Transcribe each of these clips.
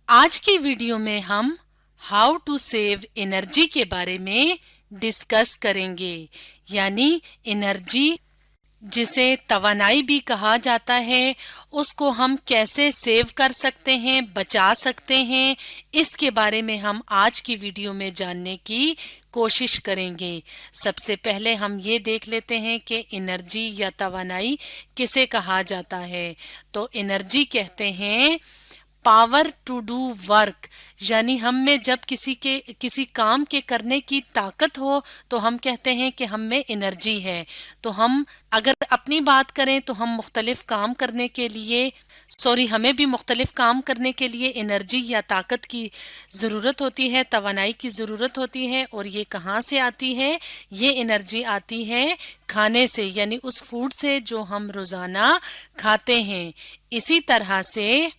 आज की वीडियो में हम हाउ टू सेव एनर्जी के बारे में डिस्कस करेंगे। यानी एनर्जी जिसे तवानाई भी कहा जाता है, उसको हम कैसे सेव कर सकते हैं, बचा सकते हैं, इसके बारे में हम आज की वीडियो में जानने की कोशिश करेंगे। सबसे पहले हम ये देख लेते हैं कि एनर्जी या तवानाई किसे कहा जाता है। तो एनर्जी कहते हैं पावर टू डू वर्क, यानी हम में जब किसी काम के करने की ताकत हो तो हम कहते हैं कि हम में एनर्जी है। तो हम अगर अपनी बात करें तो हम मुख्तलिफ काम करने के लिए हमें भी मुख्तलिफ काम करने के लिए एनर्जी या ताकत की ज़रूरत होती है, तवानाई की ज़रूरत होती है। और ये कहाँ से आती है? ये एनर्जी आती है खाने से, यानी उस फूड से जो हम रोज़ाना खाते हैं। इसी तरह से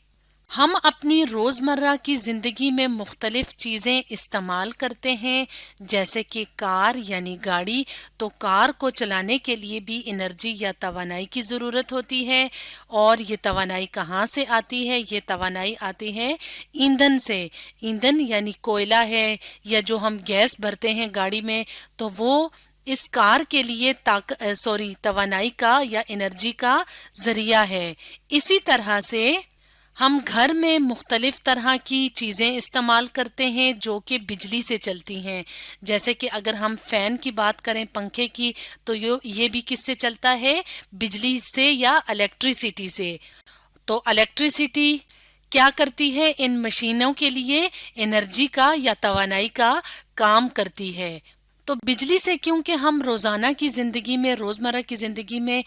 हम अपनी रोज़मर्रा की ज़िंदगी में मुख्तलिफ चीज़ें इस्तेमाल करते हैं, जैसे कि कार यानी गाड़ी। तो कार को चलाने के लिए भी एनर्जी या तवानाई की ज़रूरत होती है। और ये तवानाई कहाँ से आती है? ये तवानाई आती है ईंधन से। ईंधन यानी कोयला है, या जो हम गैस भरते हैं गाड़ी में, तो वो इस कार के लिए तवानाई का या एनर्जी का ज़रिया है। इसी तरह से हम घर में मुख्तलिफ तरह की चीज़ें इस्तेमाल करते हैं जो कि बिजली से चलती हैं। जैसे कि अगर हम फ़ैन की बात करें, पंखे की, तो ये भी किससे चलता है? बिजली से या इलेक्ट्रिसिटी से। तो इलेक्ट्रिसिटी क्या करती है? इन मशीनों के लिए एनर्जी का या तवानाई का काम करती है। तो बिजली से क्योंकि हम रोज़ाना की ज़िंदगी में, रोज़मर्रा की ज़िंदगी में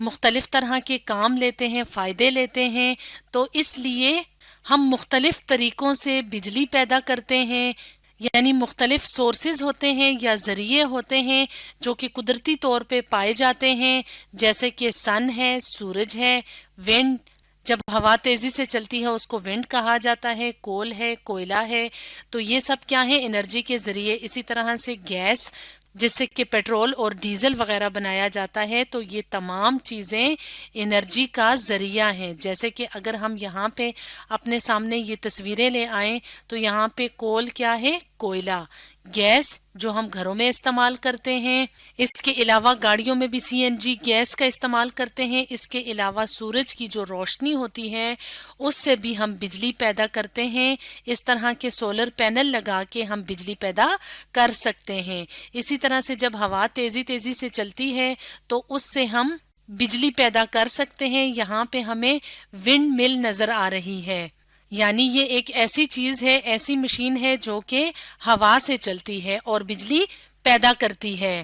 मुख्तलिफ तरह के काम लेते हैं, फ़ायदे लेते हैं, तो इसलिए हम मुख्तलिफ तरीक़ों से बिजली पैदा करते हैं। यानी मुख्तलिफ सोर्सेज होते हैं या ज़रिए होते हैं जो कि कुदरती तौर पे पाए जाते हैं, जैसे कि सन है, सूरज है, विंड, जब हवा तेज़ी से चलती है उसको विंड कहा जाता है, कोल है, कोयला है। तो ये सब क्या है? एनर्जी के ज़रिए। इसी तरह से गैस, जिससे कि पेट्रोल और डीजल वगैरह बनाया जाता है, तो ये तमाम चीज़ें एनर्जी का ज़रिया हैं। जैसे कि अगर हम यहाँ पे अपने सामने ये तस्वीरें ले आएं, तो यहाँ पे कोल क्या है? कोयला। गैस जो हम घरों में इस्तेमाल करते हैं। इसके अलावा गाड़ियों में भी सीएनजी गैस का इस्तेमाल करते हैं। इसके अलावा सूरज की जो रोशनी होती है उससे भी हम बिजली पैदा करते हैं। इस तरह के सोलर पैनल लगा के हम बिजली पैदा कर सकते हैं। इसी तरह से जब हवा तेज़ी तेज़ी से चलती है तो उससे हम बिजली पैदा कर सकते हैं। यहाँ पे हमें विंड मिल नज़र आ रही है, यानी ये एक ऐसी चीज़ है, ऐसी मशीन है जो कि हवा से चलती है और बिजली पैदा करती है।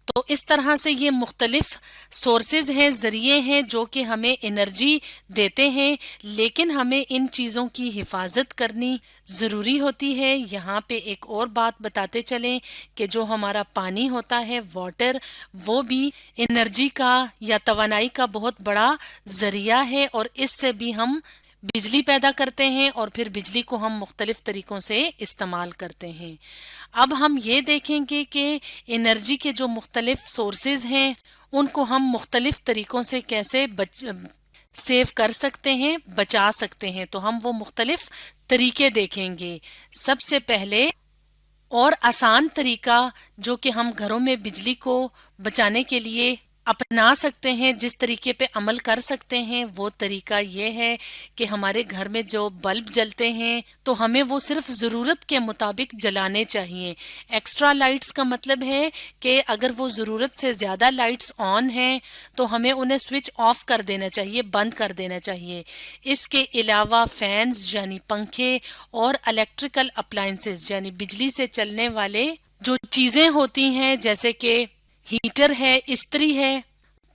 तो इस तरह से ये मुख्तलिफ सोर्सेज हैं, ज़रिए हैं जो कि हमें एनर्जी देते हैं, लेकिन हमें इन चीज़ों की हिफाजत करनी ज़रूरी होती है। यहाँ पे एक और बात बताते चलें कि जो हमारा पानी होता है, वाटर, वो भी एनर्जी का या तवानाई का बहुत बड़ा ज़रिया है, और इससे भी हम बिजली पैदा करते हैं और फिर बिजली को हम मुख्तलिफ तरीक़ों से इस्तेमाल करते हैं। अब हम ये देखेंगे कि एनर्जी के जो मुख्तलिफ सोर्सेज हैं उनको हम मुख्तलिफ तरीक़ों से कैसे सेव कर सकते हैं, बचा सकते हैं। तो हम वो मुख्तलिफ तरीके देखेंगे। सबसे पहले और आसान तरीका जो कि हम घरों में बिजली को बचाने के लिए अपना सकते हैं, जिस तरीके पे अमल कर सकते हैं, वो तरीका ये है कि हमारे घर में जो बल्ब जलते हैं तो हमें वो सिर्फ ज़रूरत के मुताबिक जलाने चाहिए। एक्स्ट्रा लाइट्स का मतलब है कि अगर वो ज़रूरत से ज़्यादा लाइट्स ऑन हैं तो हमें उन्हें स्विच ऑफ कर देना चाहिए, बंद कर देना चाहिए। इसके अलावा फैंस यानी पंखे और इलेक्ट्रिकल अप्लायंसेस यानी बिजली से चलने वाले जो चीज़ें होती हैं, जैसे कि हीटर है, इस्त्री है,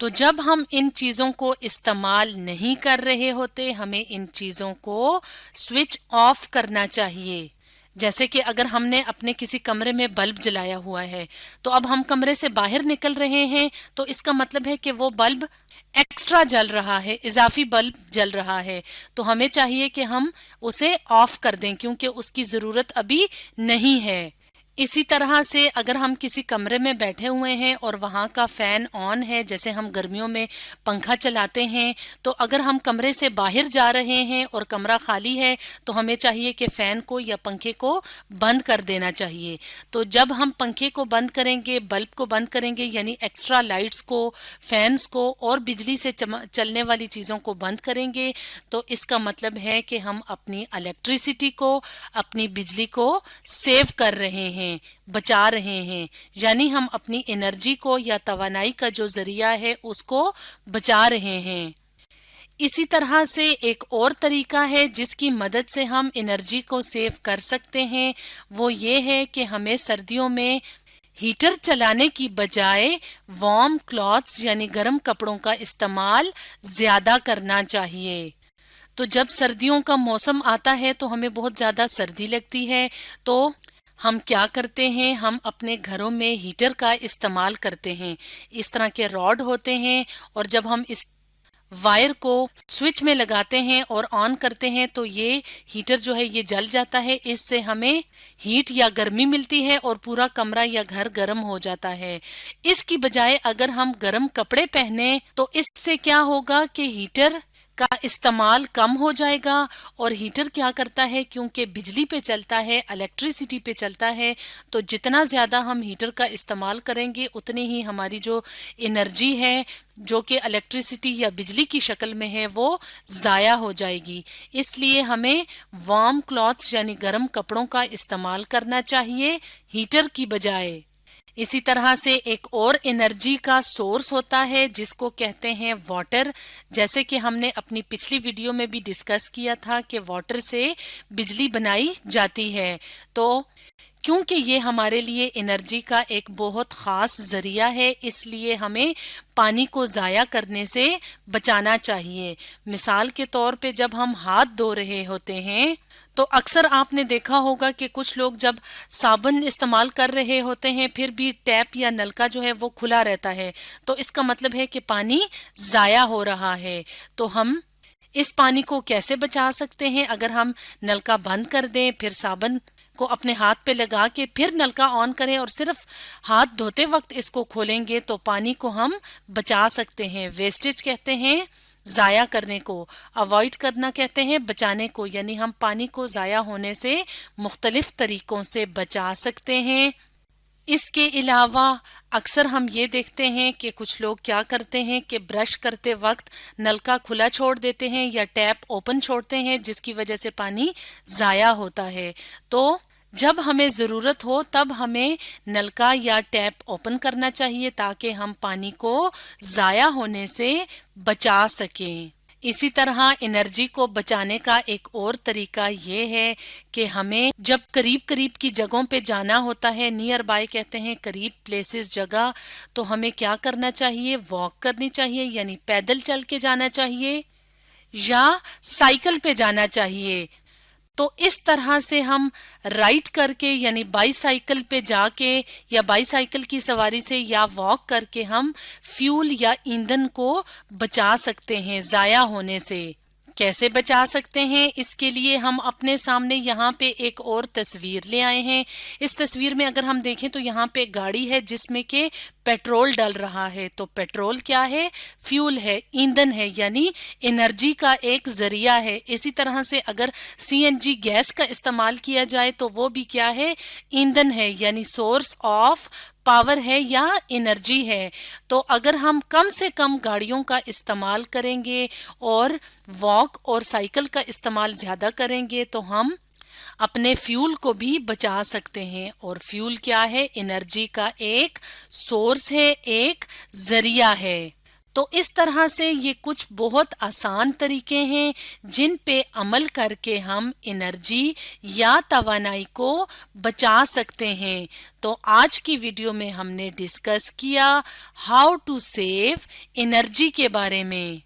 तो जब हम इन चीज़ों को इस्तेमाल नहीं कर रहे होते, हमें इन चीज़ों को स्विच ऑफ करना चाहिए। जैसे कि अगर हमने अपने किसी कमरे में बल्ब जलाया हुआ है, तो अब हम कमरे से बाहर निकल रहे हैं, तो इसका मतलब है कि वो बल्ब एक्स्ट्रा जल रहा है, इजाफी बल्ब जल रहा है। तो हमें चाहिए कि हम उसे ऑफ कर दें, क्योंकि उसकी ज़रूरत अभी नहीं है। इसी तरह से अगर हम किसी कमरे में बैठे हुए हैं और वहाँ का फैन ऑन है, जैसे हम गर्मियों में पंखा चलाते हैं, तो अगर हम कमरे से बाहर जा रहे हैं और कमरा खाली है तो हमें चाहिए कि फैन को या पंखे को बंद कर देना चाहिए। तो जब हम पंखे को बंद करेंगे, बल्ब को बंद करेंगे, यानी एक्स्ट्रा लाइट्स को, फैंस को और बिजली से चलने वाली चीज़ों को बंद करेंगे, तो इसका मतलब है कि हम अपनी इलेक्ट्रिसिटी को, अपनी बिजली को सेव कर रहे हैं, बचा रहे हैं, यानी हम अपनी एनर्जी को या तवानाई का जो जरिया है उसको बचा रहे हैं। इसी तरह से एक और तरीका है जिसकी मदद से हम एनर्जी को सेव कर सकते हैं, वो ये है कि हमें सर्दियों में हीटर चलाने की बजाय वार्म क्लॉथ्स यानी गर्म कपड़ों का इस्तेमाल ज्यादा करना चाहिए। तो जब सर्दियों का मौसम आता है तो हमें बहुत ज़्यादा सर्दी लगती है, तो हम क्या करते हैं, हम अपने घरों में हीटर का इस्तेमाल करते हैं। इस तरह के रॉड होते हैं और जब हम इस वायर को स्विच में लगाते हैं और ऑन करते हैं तो ये हीटर जो है ये जल जाता है। इससे हमें हीट या गर्मी मिलती है और पूरा कमरा या घर गर्म हो जाता है। इसकी बजाय अगर हम गर्म कपड़े पहने तो इससे क्या होगा कि हीटर का इस्तेमाल कम हो जाएगा। और हीटर क्या करता है, क्योंकि बिजली पे चलता है, इलेक्ट्रिसिटी पे चलता है, तो जितना ज़्यादा हम हीटर का इस्तेमाल करेंगे उतनी ही हमारी जो एनर्जी है जो कि इलेक्ट्रिसिटी या बिजली की शक्ल में है वो ज़ाया हो जाएगी। इसलिए हमें वार्म क्लॉथ्स यानी गर्म कपड़ों का इस्तेमाल करना चाहिए हीटर की बजाय। इसी तरह से एक और एनर्जी का सोर्स होता है जिसको कहते हैं वाटर। जैसे कि हमने अपनी पिछली वीडियो में भी डिस्कस किया था कि वाटर से बिजली बनाई जाती है। तो क्योंकि ये हमारे लिए एनर्जी का एक बहुत ख़ास ज़रिया है, इसलिए हमें पानी को ज़ाया करने से बचाना चाहिए। मिसाल के तौर पे जब हम हाथ धो रहे होते हैं तो अक्सर आपने देखा होगा कि कुछ लोग जब साबुन इस्तेमाल कर रहे होते हैं फिर भी टैप या नलका जो है वो खुला रहता है, तो इसका मतलब है कि पानी ज़ाया हो रहा है। तो हम इस पानी को कैसे बचा सकते हैं? अगर हम नलका बंद कर दें, फिर साबुन को अपने हाथ पे लगा के फिर नलका ऑन करें और सिर्फ हाथ धोते वक्त इसको खोलेंगे तो पानी को हम बचा सकते हैं। वेस्टेज कहते हैं ज़ाया करने को, अवॉइड करना कहते हैं बचाने को, यानी हम पानी को ज़ाया होने से मुख्तलिफ तरीकों से बचा सकते हैं। इसके अलावा अक्सर हम ये देखते हैं कि कुछ लोग क्या करते हैं कि ब्रश करते वक्त नलका खुला छोड़ देते हैं या टैप ओपन छोड़ते हैं, जिसकी वजह से पानी ज़ाया होता है। तो जब हमें ज़रूरत हो तब हमें नलका या टैप ओपन करना चाहिए ताकि हम पानी को ज़ाया होने से बचा सकें। इसी तरह एनर्जी को बचाने का एक और तरीका ये है कि हमें जब करीब करीब की जगहों पे जाना होता है, नियर बाय कहते हैं करीब प्लेसेस जगह, तो हमें क्या करना चाहिए, वॉक करनी चाहिए यानी पैदल चल के जाना चाहिए या साइकिल पे जाना चाहिए। तो इस तरह से हम राइड करके यानी बाईसाइकिल पे जाके या बाईसाइकिल की सवारी से या वॉक करके हम फ्यूल या ईंधन को बचा सकते हैं ज़ाया होने से। कैसे बचा सकते हैं, इसके लिए हम अपने सामने यहाँ पे एक और तस्वीर ले आए हैं। इस तस्वीर में अगर हम देखें तो यहाँ पे गाड़ी है जिसमें के पेट्रोल डल रहा है। तो पेट्रोल क्या है, फ्यूल है, ईंधन है, यानी एनर्जी का एक जरिया है। इसी तरह से अगर सीएनजी गैस का इस्तेमाल किया जाए तो वो भी क्या है, ईंधन है, यानी सोर्स ऑफ पावर है या एनर्जी है। तो अगर हम कम से कम गाड़ियों का इस्तेमाल करेंगे और वॉक और साइकिल का इस्तेमाल ज़्यादा करेंगे तो हम अपने फ्यूल को भी बचा सकते हैं। और फ्यूल क्या है, एनर्जी का एक सोर्स है, एक जरिया है। तो इस तरह से ये कुछ बहुत आसान तरीके हैं जिन पे अमल करके हम एनर्जी या तवानाई को बचा सकते हैं। तो आज की वीडियो में हमने डिस्कस किया हाउ टू सेव एनर्जी के बारे में।